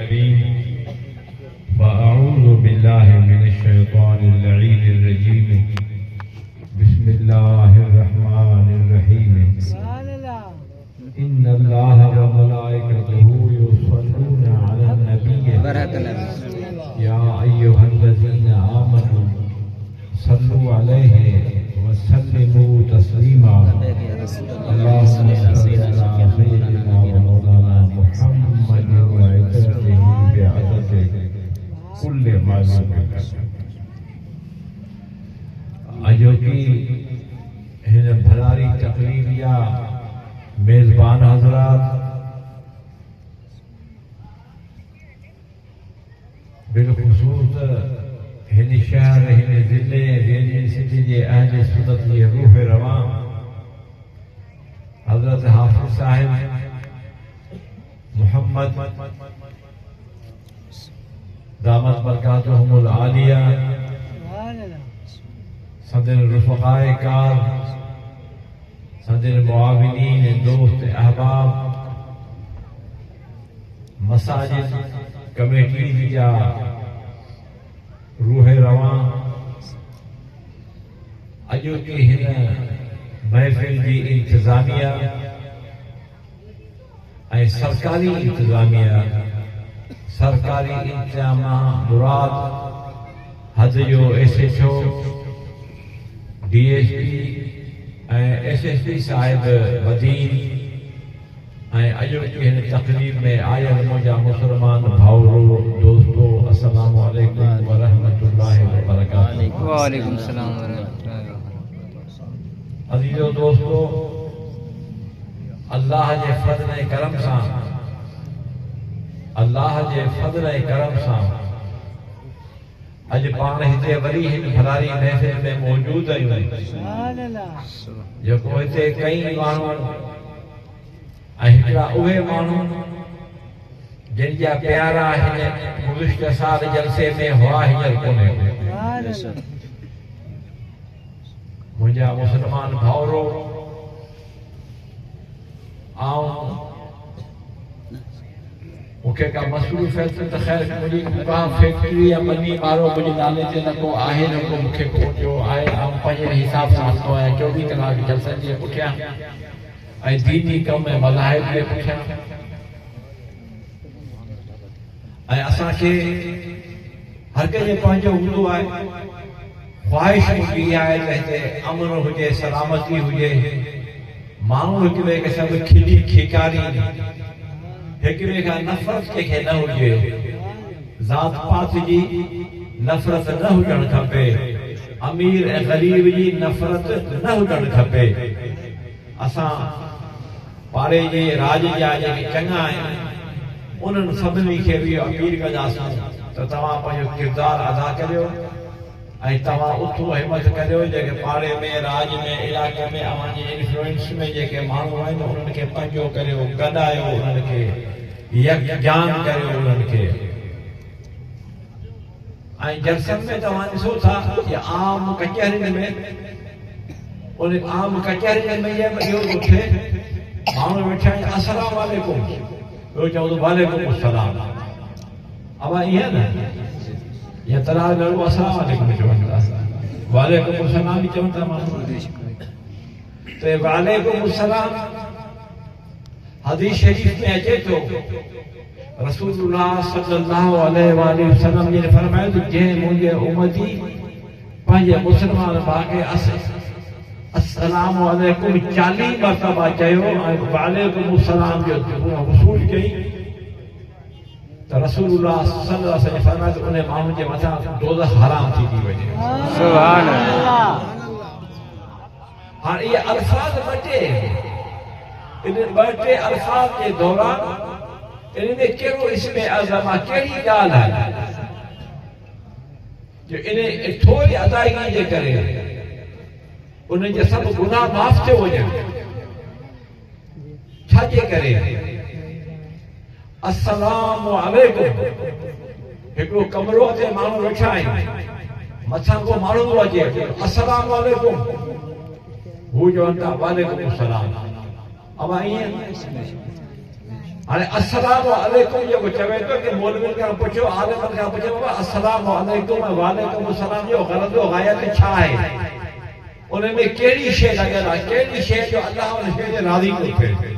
करीम फ़अऊज़ु बिल्लाहि मिनश्शैतानिर रजीम बिस्मिल्लाहिर्रहमानिर्रहीम इन्नल्लाहा व मलाइकतहू युसल्लूना अलन नबी या अय्युहल्लज़ीना आमनू सल्लु अलैहि व सल्लिमू तस्लीमा अल्लाहुम्मा सल्लि अला सय्यिदिना व मौलाना मुहम्मद व इतरतिही बिअदति कुल्ले मालूम। अजो की हिन भलारी तकलीफ या मेज़बान हज़रात बिलखुसूस हिन शहर हिन ज़िले वेलियन सिटी जे अहल सुन्नत जे रूह रवां हज़रत हाफ़िज़ साहिब मोहम्मद दामत बरकातुहुमुल आलिया सदर रफ़क़ाए कार सदर मुआविनीन दोस्त अहबाब मसाजिद कमेटी जा रूह रवां अजो की हिन महफ़िल जी इंतज़ामिया ऐं सरकारी इंतज़ामिया सरकारी इंतजामा मुराद हद जो SHO DSP SSP साहिब वदीन अजो की हिन तकरीब में आयल मुझा मुसलमान भाउरो दोस्तों अस्सलामु अलैकुम व रहमतुल्लाहि व बरकातुहू। वालेकुम सलाम व रहमतुल्लाहि व बरकातुहू। अजीजो दोस्तों अल्लाह जे फज़ल ऐं करम सां अज पाण हिते वरी हिन भलारी महफ़िल में मौजूद आहियूं जेको हिते कई माण्हू ऐं हिकिड़ा उहे माण्हू जिन जा प्यारा हिन गुज़िश्ता साल जलसे में हुआ हींअर कोन्हे। मुंहिंजा मुसलमान भाउरो मूंखे का मसरूफ़ है त ख़ैर मुंहिंजी का फैक्ट्री या मनी वारो मुंहिंजे नाले ते न को आहे न को मूंखे को जो आहे ऐं पंहिंजे हिसाब सां हलंदो आहियां 24 कलाक जलसनि जे पुठियां ऐं दीनी कम ऐं मज़ाहिब जे पुठियां। ऐं असांखे हर कंहिंजो पंहिंजो हूंदो आहे ख़्वाहिश हूंदी आहे त हिते अमन हुजे सलामती हुजे माण्हू हिक ॿिए खे सभु खिली खिकारी हिक ॿिए खां नफ़रत कंहिंखे न हुजे ज़ात पात जी नफ़रत न हुजणु खपे अमीर ऐं ग़रीब जी नफ़रत न हुजणु खपे। असां पाड़े जे राज जा जेके चङा आहिनि उन्हनि सभिनी खे बि अपील कंदासीं त तव्हां पंहिंजो किरदारु अदा करियो ऐं तव्हां उथो हिमत करियो जेके पाड़े में राज में इलाइक़े में अव्हांजे इन्फ्लुएंस में जेके माण्हू आहिनि उन्हनि खे पंहिंजो करियो गॾायो उन्हनि खे यकजान करियो उन्हनि खे। ऐं जलसनि में तव्हां ॾिसो था कि आम कचहरियुनि में उन आम कचहरियुनि में इहो थो थिए माण्हू वेठा आहिनि अस्सलाम वालेकुम ॿियो चवंदो वालेकुम अस्सलाम अब ईअं न या तरार गड़ो अस्सलाम वालेकुम चवंदा वालेकुम अस्सलाम बि चवंदा माण्हू त वालेकुम अस्सलाम हदीस शरीफ में अचे थो रसूलुल्लाह सल्लल्लाहु अलैहि वसल्लम ने फरमायो त जंहिं मुंहिंजे उम्मती पंहिंजे मुस्लमान भाउ खे अस्सलाम वालेकुम 40 मरतबा चयो ऐं वालेकुम अस्सलाम जो वसूल कई त रसूलुल्लाह सल्लल्लाहु अलैहि वसल्लम फरमायो त उन माण्हू जे मथां दोज़ख हराम थी वञे। सुभान अल्लाह। हाणे इहे अल्फाज़ इन ॿ-टे अल्फाज़ जे दौरान इन में कहिड़ो इस्म आज़म आहे कहिड़ी ॻाल्हि आहे जो इन थोरी अदायगी जे करे उन्हनि जा सभु गुनाह माफ़ थियो वञनि छाजे करे अस्सलाम वालेकुम हिकिड़ो कमरो ते माण्हू वेठा आहिनि मथां को माण्हू थो अचे अस्सलाम वालेकुम हू चवनि था वालेकुम अस्सलाम अब ईअं हाणे अस्सलामु अलैकुम जेको चवे थो कि मौलवियुनि खां पुछो आलिमनि खां पुछो बाबा अस्सलामु अलैकुम ऐं वालेकुम सलाम जो ग़लत गायत छा आहे उन में कहिड़ी शइ लॻियल आहे कहिड़ी शइ जो अलाह उन शइ ते राज़ी थो थिए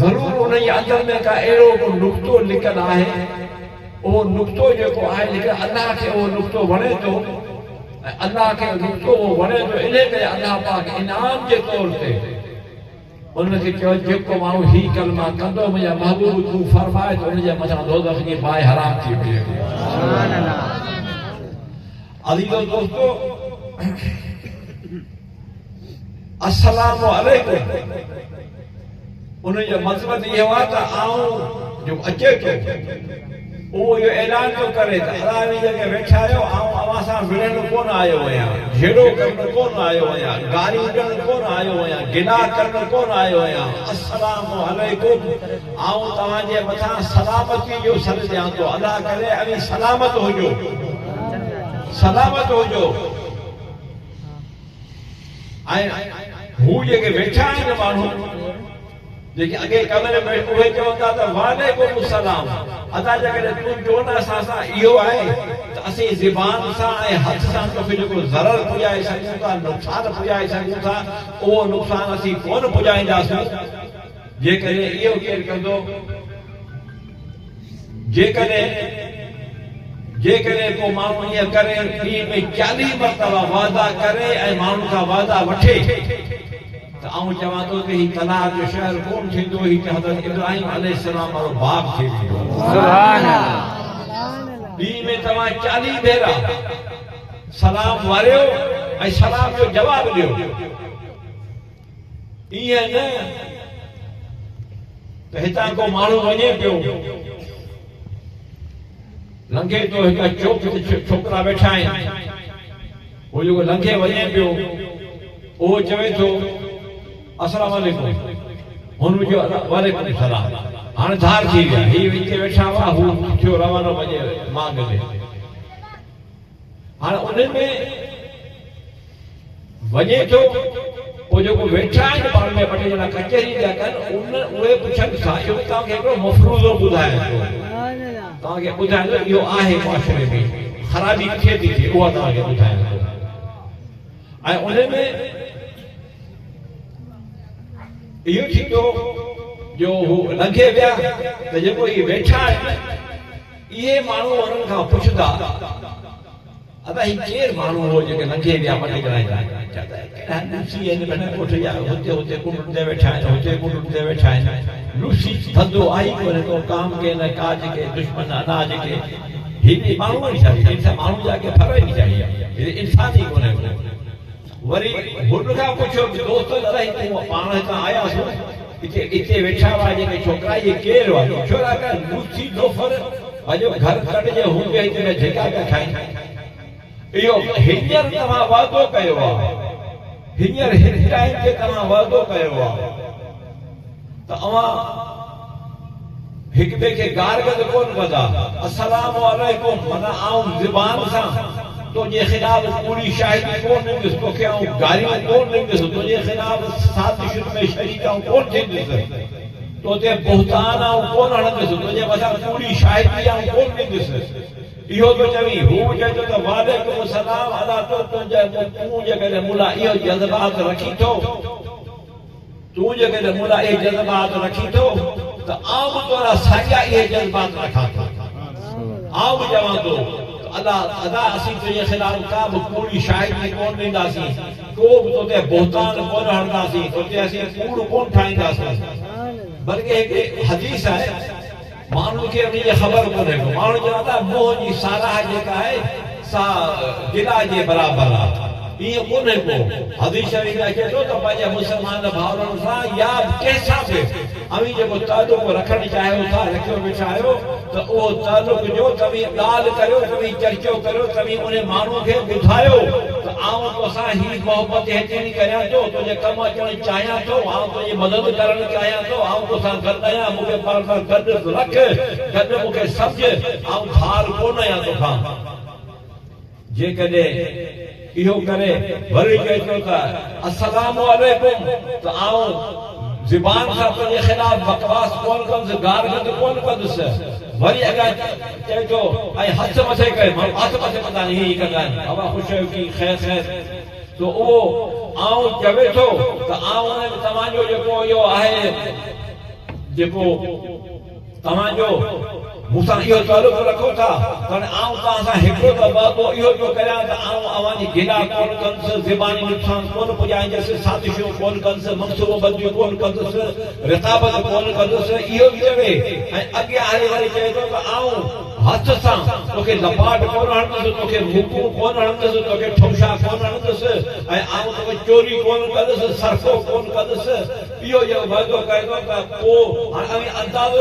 ज़रूर उन जे अंदर में का अहिड़ो को नुक़्तो लिखियलु आहे उहो नुक़्तो जेको आहे लिखियलु अलाह खे उहो नुक़्तो वणे थो ऐं अलाह खे नुक़्तो उहो वणे थो इन करे अलाह पाक इनाम जे तौर ते उनखे चयो जेको माण्हू ही कलमा कंदो मुंहिंजा महबूब तूं फरमाए त उनजे मथां दोज़ख जी बाहि हराम थी वञे अज़ीज़ो दोस्तो अस्सलामु अलैकुम उनजो मतिलबु इहो आहे त आऊं जो अचे थो उहो इहो ऐलान थो करे त अलाह जी जॻह वेठा आहियो आऊं अव्हां सां विढ़ण कोन आयो आहियां झेड़ो करणु कोन आयो आहियां गारी ॾियणु कोन आयो आहियां गिला करणु कोन आयो आहियां अस्सलामु अलैकुम आऊं तव्हांजे मथां सलामती जो सर ॾियां थो अलाह करे अवी सलामत हुजो ऐं हू जेके वेठा आहिनि माण्हू जेके अॻे कमरे में उहे चवंदा त वालेकुम सलाम अदा जेकॾहिं तूं चओ न असां सां इहो आहे त असीं ज़बान सां ऐं हथ सां तोखे जेको ज़रर पुॼाए सघूं था नुक़सान पुॼाए सघूं था उहो नुक़सान असीं कोन पुॼाईंदासीं जेकॾहिं इहो केरु कंदो जेकॾहिं को माण्हू ईअं करे ॾींहं में 40 मरतबा वादा करे ऐं माण्हू खां वादा वठे त आऊं चवां थो कि हीउ तलाक जो शहर कोन थींदो हीउ त हज़रत इब्राहिम अलैहिस्सलाम वारो बाग थी वेंदो सुभान अल्लाह ॾींहं में तव्हां 40 भेरा सलाम वारियो ऐं सलाम जो जवाबु ॾियो ईअं न त हितां को माण्हू वञे पियो लंघे तो हिकु चौक ते छोकिरा वेठा आहिनि उहो जेको लंघे वञे पियो उहो चवे थो अस्सलाम वालेकुम हुन जो वालेकुम सलाम हाणे धार थी विया हीअ विच वेठा हुआ हू थियो रवानो वञे मांग में हाणे उन में वञे थो पोइ जेको वेठा आहिनि पाण में ॿ टे ॼणा कचहरी जा कनि उहे पुछनि था इहो तव्हांखे हिकिड़ो मफ़रूज़ो ॿुधाए थो तव्हांखे ॿुधाए थो इहो आहे मुआशरे में ख़राबी थिए थी थिए उहा तव्हांखे ॿुधाए थो ऐं उन में इहो थींदो जो हू लंघे विया त जेको इहे वेठा आहिनि इहे माण्हू उन्हनि खां पुछंदा अदा ही केरु माण्हू हो जेके लंघे विया ॿ टे ॼणा हुते कुंड ते वेठा आहिनि हुते कुंड ते वेठा आहिनि लूसी धंधो आई कोन्हे को काम के न काज के दुश्मन अनाज के ही माण्हू ई छा इंसान माण्हू जा के फर्क़ ई चाहिए इंसान ई कोन्हे वरी हुन खां पुछो दोस्त दादा तूं पाण हितां आयासीं इते वेठा हुआ जेके छोकिरा इहे केरु हुआ छोरा का लूसी लोफर अॼु घर कढजे हूंदे हिते में जेका पिया खाइनि इहो हींअर तव्हां वाइदो कयो आहे हींअर हिन टाइम ते तव्हां वाइदो कयो आहे त अवां हिक ॿिए खे गार गद कोन कंदा अस्सलामु अलैकुम माना आऊं ज़बान सां तुंहिंजे ख़िलाफ़ पूरी शाहिदी कोन ॾींदुसि तोखे आऊं गारियूं कोन ॾींदुसि तुंहिंजे ख़िलाफ़ साज़िशुनि में शरीक आऊं कोन थींदुसि तो ते बुहतान आऊं कोन हणंदुसि तुंहिंजे मथां पूरी शाहिदी आऊं कोन ॾींदुसि इहो तो चवी हू चए थो त वालेकुम सलाम अदा तो तूं जेकॾहिं मुला इहो जज़्बात रखी थो तूं जेकॾहिं मुला इहे जज़्बात रखी थो त आऊं बि तोरा साॻिया इहे जज़्बात रखां थो आऊं बि चवां थो अदा असीं तुंहिंजे ख़िलाफ़ का बि पूरी शाहिदी कोन ॾींदासीं को बि तोते बुहतान कोन हणंदासीं तोते असीं कूड़ कोन ठाहींदासीं बल्कि हिकिड़ी हदीस आहे माण्हू खे उनजी ख़बर कोन्हे माण्हू चवंदा था मोह जी साराह जेका आहे सा गिला जे बराबरि आहे इहो कोन्हे को हदीस शरीफ़ में अचे थो त पंहिंजे मुस्लमान भाउरनि सां या कंहिंसां बि अवी जेको तालुक़ रखणु चाहियो था रखियो वेठा आहियो त उहो तालुक़ जो तव्हीं ॻाल्हि करियो तव्हीं चर्चो करियो तव्हीं उन माण्हू खे ॿुधायो त आऊं तोसां ही मोहबत हेतिरी करियां थो तुंहिंजे कमु अचणु चाहियां थो आऊं तुंहिंजी मदद करणु चाहियां थो आऊं तोसां गॾु आहियां मूंखे पाण सां गॾु रख गॾु मूंखे सम्झ आऊं धार कोन आहियां तोखां जेकॾहिं इहो करे वरी चए थो त अस्सलामु अलैकुम त आऊं ज़ुबान सां पंहिंजे ख़िलाफ़ बकवास कोन कंदुसि, गार गंद कोन कंदुसि। वरी अगरि चए थो ऐं हथ मथे करे, माण्हू हथ मथे पता नहीं ही कंदा आहिनि, बाबा ख़ुशि आहियो की ख़ैर ख़ैर, तो उहो आऊं चवे थो त आऊं उन में तव्हांजो जेको इहो आहे, जेको तव्हांजो मूंसां इहो तालुक़ु रखो था, पर आऊं तव्हां सां हिकिड़ो त ॿ इहो पियो करियां त आऊं अव्हांजी गिला कोन कंदुसि, ज़बानी नुक़सान कोन पुॼाईंदुसि, साज़िशूं कोन कंदुसि, मनसूबबंदियूं कोन कंदुसि, रिक़ाबत कोन कंदुसि, इहो बि चवे। ऐं अॻियां हली वरी चए थो त आऊं हथ सां तोखे लपाट कोन हणंदुसि, तोखे मुकूं कोन हणंदुसि, तोखे ठुमशा कोन हणंदुसि, ऐं आऊं तोखे चोरी कोन कंदुसि, सरफ़ो कोन कंदुसि। इहो जो वाइदो कयो त पोइ हाणे अवी अंदाज़ो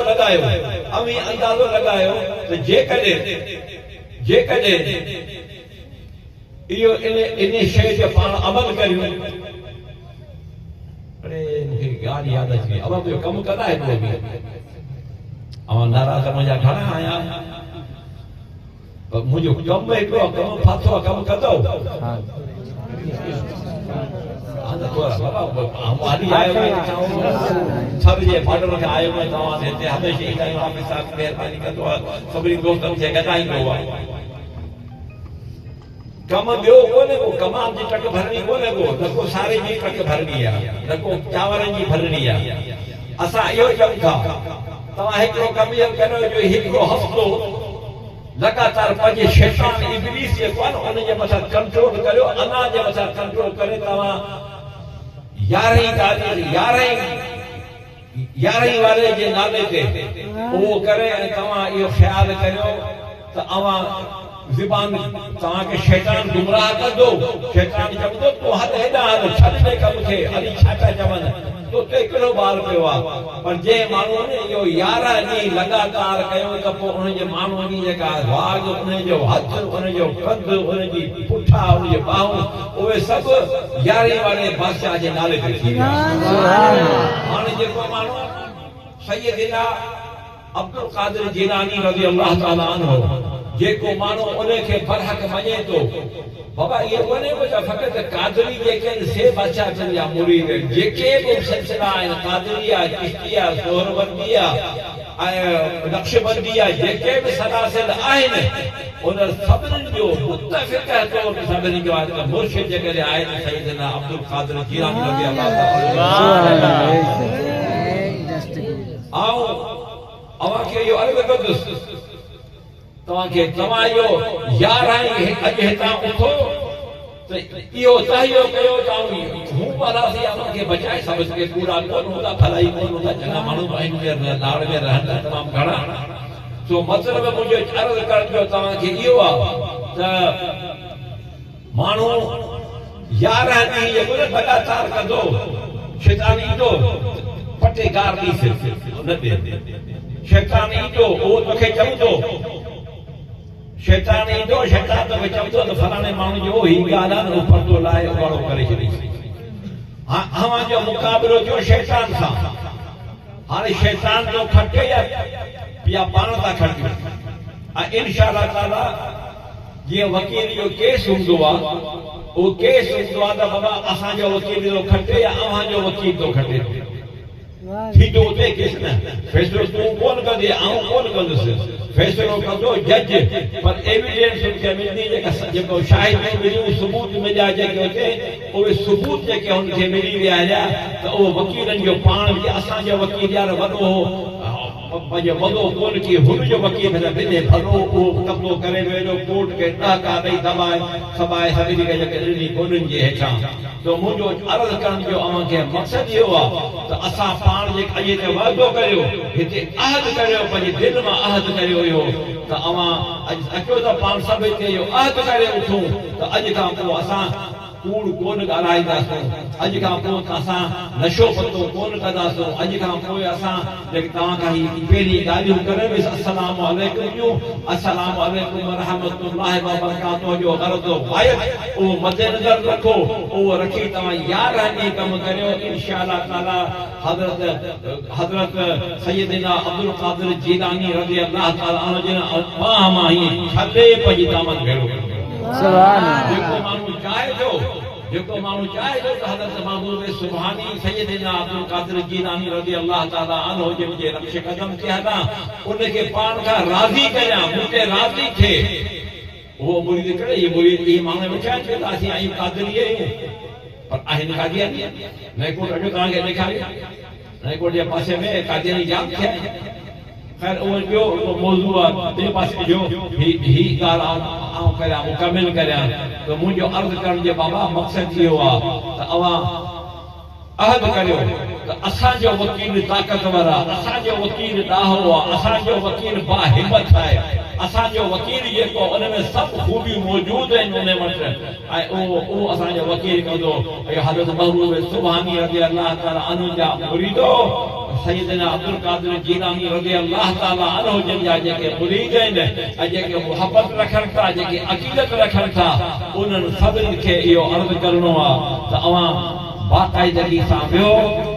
लॻायो त जेकॾहिं इहो इन शइ ते पाण अमल करियूं। अरे मूंखे ॻाल्हि यादि अची वई, अमल जो कमु कंदा आहिनि उहे बि, अवां नाराज़ मुंहिंजा घणा आया, पर मुंहिंजो कमु हिकिड़ो कमु फाथो आहे, कमु कंदो थर जे बॉर्डर खे आयो आहियां, तव्हां हिते हमेशह ईंदा आहियूं, हाफ़िज़ साहिब महिरबानी कंदो आहे, सभिनी दोस्तनि खे गॾाईंदो आहे। कमु ॿियो कोन्हे को, कमाम जी टक भरणी कोन्हे को, न को सारे जी टक भरणी आहे, न को चांवरनि जी भरणी आहे। असां इहो चऊं था, तव्हां हिकिड़ो कमु इहो करियो जो हिकिड़ो हफ़्तो लगातार पंहिंजे शैतान इब्लीस जेको आहे न उनजे मथां कंट्रोल करियो, अना जे मथां कंट्रोल करे तव्हां 11 वारे जे नाले ते उहो करे, ऐं तव्हां इहो ख़्यालु करियो त अवां ज़ुबान तव्हांखे शैतान गुमराह कंदो, शैतान चवंदो तूं हल हेॾां हल, छॾ ॾे कम खे, हली छा था चवनि, तो हिकिड़ो ॿार पियो आहे। पर जंहिं माण्हूअ ने इहो 11 ॾींहं लगातार कयो त पोइ उनजे माण्हूअ जी जेका वाघ, उनजो हथ, उनजो कंधु, उनजी पुठा, उनजी ॿाहूं, उहे सभु 11 वारे बादशाह जे नाले ते थी विया। हाणे जेको माण्हू सैयदना अब्दुल कादिर जीलानी रज़ी अल्लाह ताला अन्हु, जेको माण्हू उनखे बरहक मञे थो, बाबा ये कोन्हे को फ़क़त कादरी जेके से बादशाह जा मुरीद जेके बि सिलसिला आहिनि, कादरिया, चिश्तिया, सोहरवर्दिया ऐं नक्शबंदिया, जेके बि सलासिल आहिनि, उन सभिनीनि जो मुतफ़िक़ तौर ते सभिनी जो आहे त मुर्शिद जेकॾहिं आहे त सैयदना अब्दुल कादिर जीलानी रज़ी अल्लाह ताला। ऐं अव्हांखे इहो अर्ज़ु कंदुसि, तव्हांखे तव्हां इहो 11 अॼु हितां उथो त इहो तहियो कयो त हूं वारासी असांखे बचाए सभु पूरा कोन हूंदा, भलाई कोन हूंदा, चङा माण्हू आहिनि नाड़ में रहंदा तमामु घणा। सो मतिलबु मुंहिंजो अर्ज़ु करण जो तव्हांखे इहो आहे त माण्हू 11 ॾींहं जेको लगातार कंदो, शैतान ईंदो पटे गार ॾींहुं न ॾे, शैतान ईंदो उहो तोखे चवंदो, शैतान ईंदो, शैतान तोखे चवंदो त फलाणे माण्हू जो ही ॻाल्हि आहे न, उहो पर्दो लाहे उघाड़ो करे छॾीसि। अव्हां जो मुक़ाबिलो थियो शैतान सां। हाणे शैतान जो खटे या पाण था खटियूं, ऐं इंशाअल्लाह ताला जीअं वकील जो केस हूंदो आहे, उहो केस हूंदो आहे त बाबा असांजो वकील थो खटे या अव्हांजो वकील थो खटे, थींदो उते केस न, फ़ैसिलो तूं कोन कंदे, आऊं कोन कंदुसि, फ़ैसिलो कंदो जज। पर एविडेंस उनखे मिलंदी, जेको शाहिद मिलियूं, सबूत मिलिया जेके हुते, उहे सबूत जेके हुनखे मिली विया हुया त उहो वकीलनि जो पाण बि, असांजो वकील यार वॾो हो, पंहिंजो वॾो कोन की हुनजो वकील ॾिने भलो, उहो कब्ज़ो करे वेठो, कोर्ट खे ॾहका ॾेई दॿाए सभाए सभिनी खे जेके ॾिनी कोन्हनि जे हेठां। तो मुंहिंजो अर्ज़ु करण जो अव्हांखे मक़सदु इहो आहे त असां पाण जेके अॼु हिते वाइदो करियो, हिते अहद करियो, पंहिंजे दिलि मां अहद करियो हुयो त अव्हां अचो त पाण सभु हिते इहो अहद करे उथूं त अॼु खां पोइ असां कूड़ कोन ॻाल्हाईंदासीं, अॼु खां पोइ असां नशो पतो कोन कंदासीं, अॼु खां पोइ असां जेके तव्हां खां पहिरीं ॻाल्हियूं करे बि अस्सलामु अलैकुम जूं, अस्सलामु अलैकुम रहमतुल्लाहि व बरकातुहू जो ग़रज़ वायद उहो मद्देनज़र रखो, उहो रखी तव्हां 11 ॾींहं कमु करियो। इंशाअल्लाह ताला हज़रत सैयदना अब्दुल कादिर जीलानी रज़ी अल्लाह ताला अन्हु जे बाह मां ई छॾे पंहिंजी दामन भेड़ो। जेको माण्हू चाहे थो जेको माण्हू चाहे थो त हज़रत महबूब सुभानी सैयदना अब्दुल कादिर जीलानी रज़ी अल्लाह ताला अन्हु जे नक्श कदम ते हलां उनखे पाण खां राज़ी कयां मूंखे राज़ी थे वो मुरीद करे ये मुरीद ये मांगे वेठा आहिनि त असीं आहियूं कादिरी आहियूं पर आहिनि कादियानी नईकोट अॼु तव्हांखे ॾेखारियो नईकोट जे पासे में कादियानी जाम थिया आहिनि खैर उहो ॿियो मौज़ू आहे ॿिए पासे जो ही ॻाल्हि आउं करियां मुकमिल करियां त मुंहिंजो अर्ज़ु करण जे बाबा मक़सदु इहो आहे त अवां अहद करियो त असांजो वकील ताक़तवर आहे असांजो वकील ॾाहो आहे असांजो वकील बाहिमत आहे असांजो वकील जेको उन में सभु ख़ूबियूं मौजूदु आहिनि उन वटि ऐं उहो असांजो वकील कंदो ऐं हज़रत महबूब सुभानी रज़ी अल्लाह ताला अन्हु जा मुरीदो सैयदना अब्दुल कादिर जीलानी रज़ी अल्लाह ताला अन्हु जिन जा जेके मुरीद आहिनि ऐं जेके मुहबत रखनि था जेके अक़ीदत रखनि था उन्हनि सभिनी खे इहो अर्ज़ु करिणो आहे त अवां बाक़ाइदगी सां वियो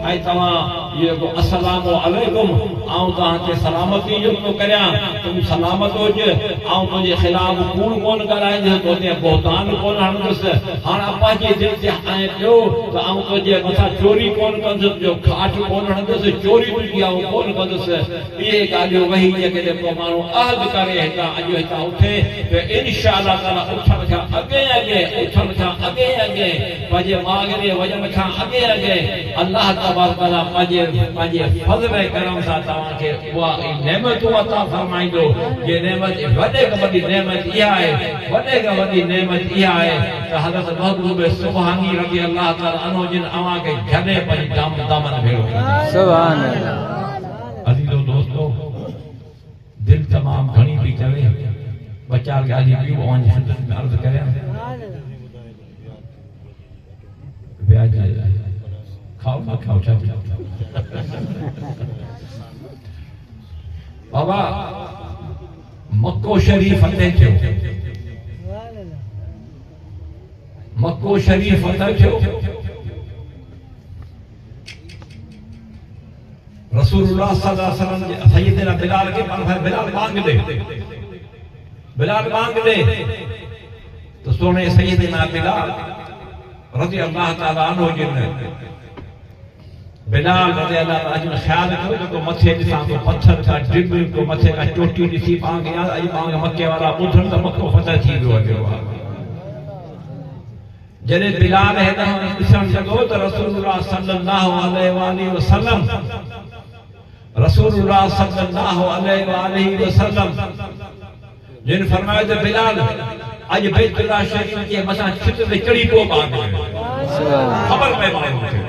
ऐं तव्हां इहो अस्सलामु अलैकुम आउं तव्हांखे सलामती जो थो करियां तुम सलामत हुजे आउं तुंहिंजे ख़िलाफ़ कूड़ कोन ॻाल्हाईंदुसि तोते बहतान कोन हणंदुसि हाणे अप्पा जी दिलि ते हाणे थियो त आउं तुंहिंजे मथां चोरी कोन कंदुसि जो खाट कोन हणंदुसि चोरी तुंहिंजी आउं कोन कंदुसि इहे ॻाल्हियूं वही जेके को माण्हू अहद करे हितां अॼु हितां उथे त इनशा अल्लाह ताला उथण खां अॻे उथण खां अॻे पंहिंजे माॻरे वञण खां अॻे अल्लाह तबारक ताला पंहिंजे फज़ल ऐं करम सां तव्हांखे उहा नेमतूं अता फरमाईंदो जे नेमत वॾे खां वॾी नेमत इहा आहे वॾे खां वॾी नेमत इहा आहे त हज़रत महबूब सुभानी रज़ी अल्लाह ताला अन्हु जिन अव्हांखे जॾहिं पंहिंजी दामन भेड़ो सुभान अल्लाह अज़ीज़ो दोस्तो दिलि तमामु घणी थी चवे ॿ चारि ॻाल्हियूं ॿियूं अव्हांजी ख़िदमत में अर्ज़ु करियां खाओ ना खाओ बाबा मक्को शरीफ फतेह थियो मक्को शरीफ फतेह थियो रसूलुल्लाह सल्लल्लाहु अलैहि वसल्लम सैयदना बिलाल के पास बिलाल मांग दे तो सोने सैयदना बिलाल रज़ी अल्लाह ताला अन्हु जिन बिलाल रज़ी अल्लाह ताला जिन ख्याल कयो तो मथे ॾिसां तो पत्थर का डिब को मथे का चोटी ॾिसी पाण खे याद आई पाण मके वाला ॿुधण त मक्को फतेह थी वियो आहे जॾहिं बिलाल हेॾां ॾिसण लॻो त रसूलुल्लाह सल्लल्लाहु अलैहि वसल्लम रसूलुल्लाह सल्लल्लाहु अलैहि वसल्लम जिन फरमायो त बिलाल आज बैतुल्लाह शरीफ के मसा छित में चढ़ी को बात खबर पे मालूम थे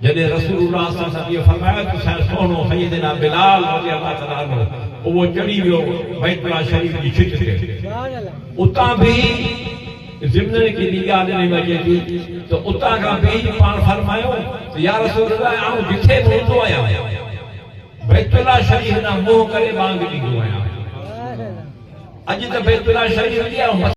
जदे रसूलुल्लाह सल्लल्लाहु अलैहि वसल्लम ये फरमाया तो सोनो सैयदना बिलाल रज़ी अल्लाह ताला अन्हु वो चढ़ी वियो बैतुल्लाह शरीफ की छित ते उता भी ज़िम्मन की निगाह ने वजे थी तो उता का भी पान फरमायो तो या रसूलुल्लाह आऊं जिथे बोलतो आया बैतुल्लाह शरीफ ना मोह करे मांग दी आया अज तो बैतुल्लाह शरीफ